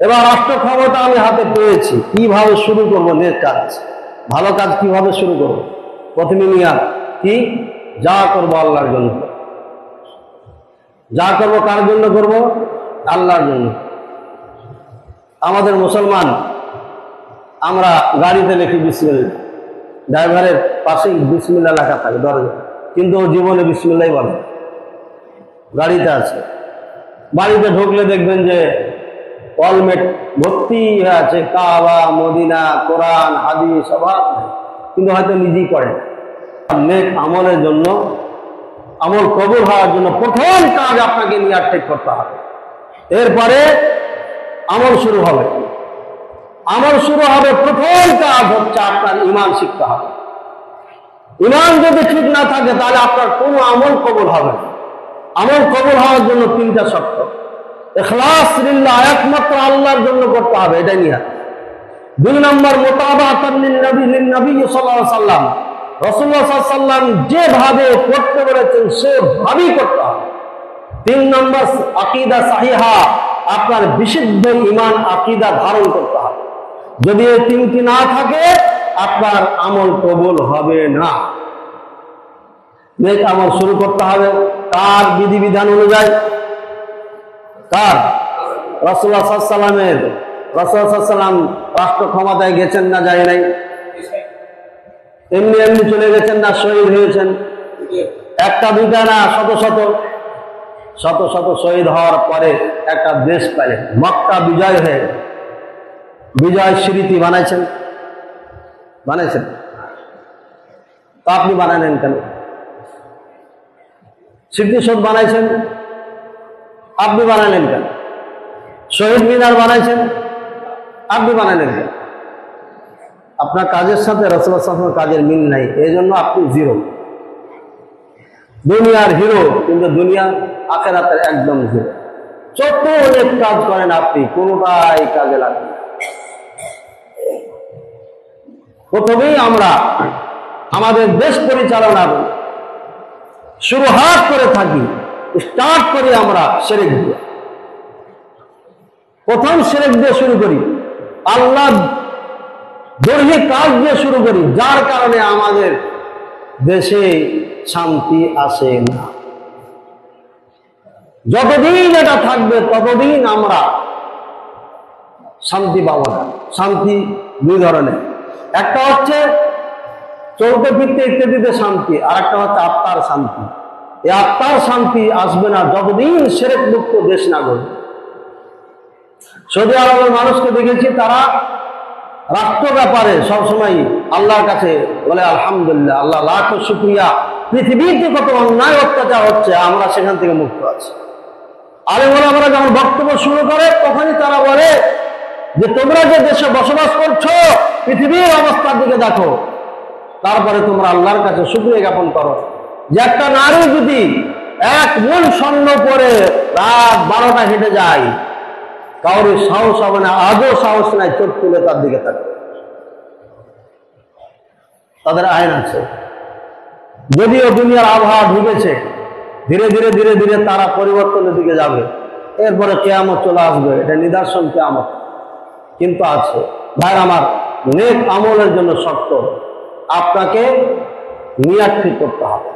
এবার রাষ্ট্র ক্ষমতা আমি হাতে পেয়েছি, কিভাবে শুরু করবো নেক কাজ, ভালো কাজ কিভাবে শুরু করবো? প্রথমে নিয়াত কি, যা করবো আল্লাহর জন্য, যা করবো কার জন্য করব? আল্লাহর জন্য। আমাদের মুসলমান আমরা গাড়িতে লিখি বিসমিল্লাহ, ড্রাইভারের পাশেই বিসমিল্লাহ লেখা থাকে দরজা, কিন্তু ও জীবনে বিসমিল্লাহ বলে। গাড়িতে আছে, বাড়িতে ঢুকলে দেখবেন যে অলমেট ভর্তি হয়ে আছে, কাবা, মদিনা, কোরআন, হাদিস সবার, কিন্তু হয়তো নিজেই পড়ে। নেক আমলের জন্য, আমল কবুল হওয়ার জন্য প্রথম কাজ আপনাকে নিয়াত ঠিক করতে হবে। এরপরে আমল শুরু হবে। আমল শুরু হবে, প্রথম কাজ হচ্ছে আপনার ঈমান শিখতে হবে। ঈমান যদি ঠিক না থাকে তাহলে আপনার কোনো আমল কবুল হবে না। আমল কবুল হওয়ার জন্য তিনটা শর্ত। ইখলাস লিল্লাহ, একমাত্র আল্লাহর জন্য করতে হবে, এটা নিয়াত। 2 নম্বর মুতাবাআতান লিন-নবী সাল্লাল্লাহু আলাইহি ওয়াসাল্লাম, রাসূলুল্লাহ সাল্লাল্লাহু আলাইহি ওয়াসাল্লাম যেভাবে করতে বলেছেন সেভাবেই করতে হবে। 3 নম্বর আকীদা সাহিহা, আপনার বিশুদ্ধ ঈমান আকীদা ধারণ করতে হবে। যদি এই তিনটি না থাকে আপনার আমল কবুল হবে না। নেক আমল শুরু করতে হবে কার বিধিবিধান অনুযায়ী? কার? রাসূলুল্লাহ সাল্লাল্লাহু আলাইহি ওয়াসাল্লামের। রাসূলুল্লাহ সাল্লাল্লাহু আলাইহি ওয়াসাল্লাম রাষ্ট্র ক্ষমতায় গেছেন না যায় নাই? এমনি এমনি চলে গেছেন না শহীদ হয়েছেন? একটা দুইটা না, শত শত শত শত শহীদ হওয়ার পরে একটা দেশ পেলেন, মক্কা বিজয় হয়ে বিজয় স্মৃতি বানাইছেন? বানাইছেন? তা আপনি বানালেন কেন? স্মৃতিসৌধ বানাইছেন, আপনি বানালেন কেন? শহীদ মিনার বানাইছেন, আপনি বানালেন কেন? আপনার কাজের সাথে রাসূলুল্লাহ সাল্লাল্লাহু আলাইহি ওয়াসাল্লামের কাজের মিল নাই, এই জন্য আপনি জিরো। দুনিয়ার হিরো, কিন্তু দুনিয়া আখিরাতের একদম জিরো। যত অনেক কাজ করেন আপনি, কোনোটাই কাজে লাগবে না। প্রথমেই আমরা আমাদের দেশ পরিচালনার শুরুহাত করে থাকি, স্টার্ট করি আমরা শিরক দিয়ে। প্রথম শিরক দিয়ে শুরু করি, আল্লাহ দৈহিক কাজ দিয়ে শুরু করি, যার কারণে আমাদের দেশে শান্তি আসে না। যতদিন এটা থাকবে ততদিন আমরা শান্তি পাবো না। শান্তি দুই ধরনের, একটা হচ্ছে চলতে ফিরতে ইত্যাদিতে শান্তি, আর একটা হচ্ছে আত্মার শান্তি। এই আত্মার শান্তি আসবে না যতদিন শিরক মুক্ত দেশ না গড়বে। সৌদি আরবের মানুষকে দেখেছি, তারা রাষ্ট্র ব্যাপারে সবসময় আল্লাহর কাছে বলে আলহামদুলিল্লাহ, আল্লাহ লাখ শুকরিয়া, পৃথিবীতে কত অন্যায় অত্যাচার হচ্ছে আমরা সেখান থেকে মুক্ত আছি। আলেম ওলামারা যখন বক্তব্য শুরু করে তখনই তারা বলে যে তোমরা যে দেশে বসবাস করছো পৃথিবীর অবস্থার দিকে দেখো, তারপরে তোমরা আল্লাহর কাছে শুকরিয়া জ্ঞাপন করো যে একটা নারী যদি 1 মণ স্বর্ণ পরে রাত 12টা হেঁটে যায়, কাউরে সাহস হবে না, আজও সাহস নাই চোখ তুলে তার দিকে থাকবে। তাদের আইন আছে। যদিও দুনিয়ার আবহাওয়া ঢুকেছে, ধীরে ধীরে ধীরে ধীরে তারা পরিবর্তনের দিকে যাবে, এরপরে কিয়ামত চলে আসবে, এটা নিদর্শন কিয়ামত। কিন্তু আছে ভাইরা আমার, নেক আমলের জন্য শর্ত, আপনাকে নিয়াত ঠিক করতে হবে।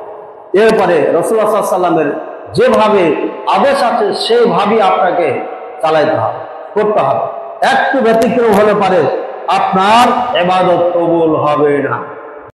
এরপরে রাসূলুল্লাহ সাল্লাল্লাহু আলাইহি ওয়াসাল্লামের যেভাবে আদেশ আছে সেইভাবেই আপনাকে চালাইতে হবে, করতে হবে। একটু ব্যতিক্রম হলে পারে আপনার ইবাদত কবুল হবে না।